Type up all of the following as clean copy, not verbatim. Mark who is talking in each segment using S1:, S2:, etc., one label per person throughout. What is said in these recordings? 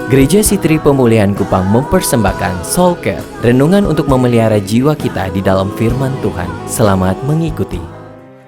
S1: Gereja Sitri Pemulihan Kupang mempersembahkan Soul Care, renungan untuk memelihara jiwa kita di dalam firman Tuhan. Selamat mengikuti.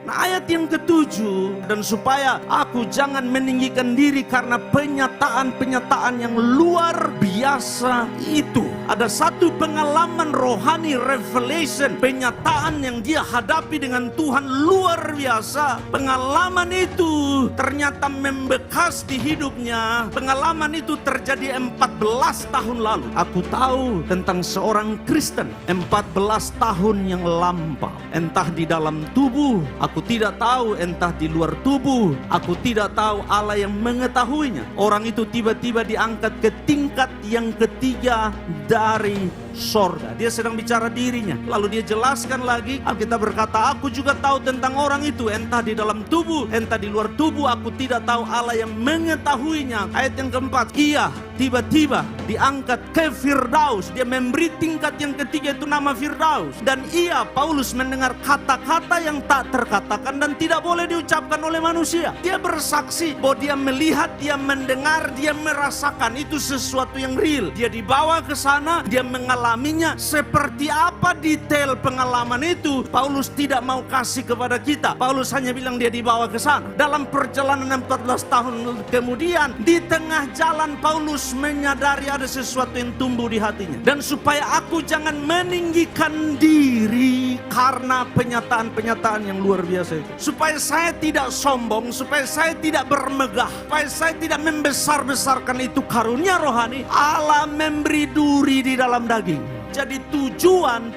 S2: Nah, ayat yang ketujuh, dan supaya aku jangan meninggikan diri karena penyataan-penyataan yang luar biasa itu. Ada satu pengalaman rohani, revelation, penyataan yang dia hadapi dengan Tuhan luar biasa. Pengalaman itu ternyata membekas di hidupnya. Pengalaman itu terjadi 14 tahun lalu. Aku tahu tentang seorang Kristen 14 tahun yang lampau. Entah di dalam tubuh, aku tidak tahu, entah di luar tubuh, aku tidak tahu, Allah yang mengetahuinya. Orang itu tiba-tiba diangkat ke tingkat yang ketiga dari sorga. Dia sedang bicara dirinya. Lalu dia jelaskan lagi, Alkitab berkata, aku juga tahu tentang orang itu, entah di dalam tubuh, entah di luar tubuh, aku tidak tahu, Allah yang mengetahuinya. Ayat yang keempat, ia tiba-tiba diangkat ke Firdaus. Dia memberi tingkat yang ketiga, itu nama Firdaus. Dan ia, Paulus, mendengar kata-kata yang tak terkatakan dan tidak boleh diucapkan oleh manusia. Dia bersaksi bahwa dia melihat, dia mendengar, dia merasakan itu sesuatu yang real. Dia dibawa ke sana, dia mengalaminya. Seperti apa detail pengalaman itu, Paulus tidak mau kasih kepada kita. Paulus hanya bilang dia dibawa ke sana. Dalam perjalanan 14 tahun kemudian, di tengah jalan Paulus menyadari ada sesuatu yang tumbuh di hatinya. Dan supaya aku jangan meninggikan diri karena penyataan-penyataan yang luar biasa itu. Supaya saya tidak sombong, supaya saya tidak bermegah, supaya saya tidak membesar-besarkan itu karunia rohani, Allah memberi duri di dalam daging. Jadi tujuan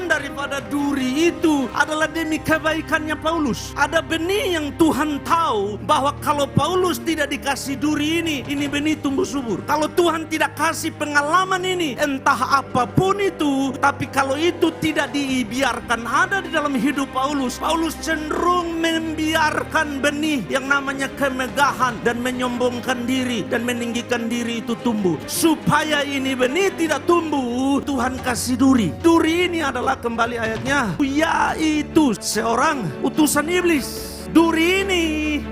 S2: daripada duri itu adalah demi kebaikannya Paulus. Ada benih yang Tuhan tahu bahwa kalau Paulus tidak dikasih duri ini benih tumbuh subur. Kalau Tuhan tidak kasih pengalaman ini, entah apapun itu, tapi kalau itu tidak dibiarkan ada di dalam hidup Paulus, Paulus cenderung membiarkan benih yang namanya kemegahan dan menyombongkan diri dan meninggikan diri itu tumbuh. Supaya ini benih tidak tumbuh, Tuhan kasih duri. Duri ini adalah, kembali ayatnya, yaitu seorang utusan iblis. Duri ini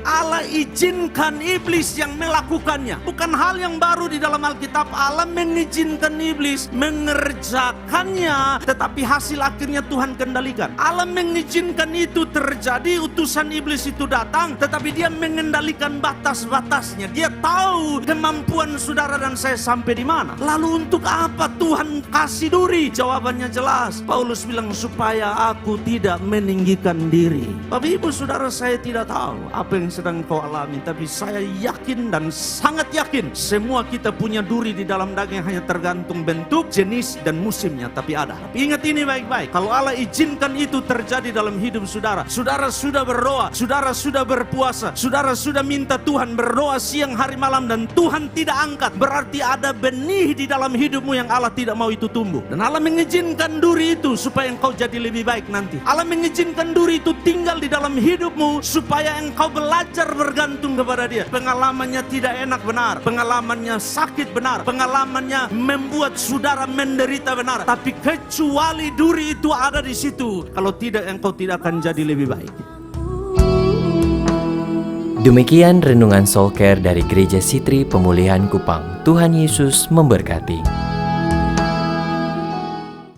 S2: Allah izinkan iblis yang melakukannya. Bukan hal yang baru di dalam Alkitab. Allah mengizinkan iblis mengerjakannya, tetapi hasil akhirnya Tuhan kendalikan. Allah mengizinkan itu terjadi. Utusan iblis itu datang, tetapi dia mengendalikan batas-batasnya. Dia tahu kemampuan saudara dan saya sampai di mana. Lalu untuk apa Tuhan kasih duri? Jawabannya jelas. Paulus bilang, supaya aku tidak meninggikan diri. Bapak ibu saudara, saya tidak tahu apa yang sedang kau alami, tapi saya yakin dan sangat yakin semua kita punya duri di dalam daging, hanya tergantung bentuk, jenis, dan musimnya, tapi ada. Tapi ingat ini baik-baik, kalau Allah izinkan itu terjadi dalam hidup saudara, saudara sudah berdoa, saudara sudah berpuasa, saudara sudah minta Tuhan, berdoa siang hari malam, dan Tuhan tidak angkat, berarti ada benih di dalam hidupmu yang Allah tidak mau itu tumbuh. Dan Allah mengizinkan duri itu supaya engkau jadi lebih baik nanti. Allah mengizinkan duri itu tinggal di dalam hidupmu supaya engkau belajar bergantung kepada dia. Pengalamannya tidak enak, benar. Pengalamannya sakit, benar. Pengalamannya membuat saudara menderita, benar. Tapi kecuali duri itu ada di situ, kalau tidak, engkau tidak akan jadi lebih baik.
S1: Demikian renungan Soul Care dari Gereja Sitri Pemulihan Kupang. Tuhan Yesus memberkati.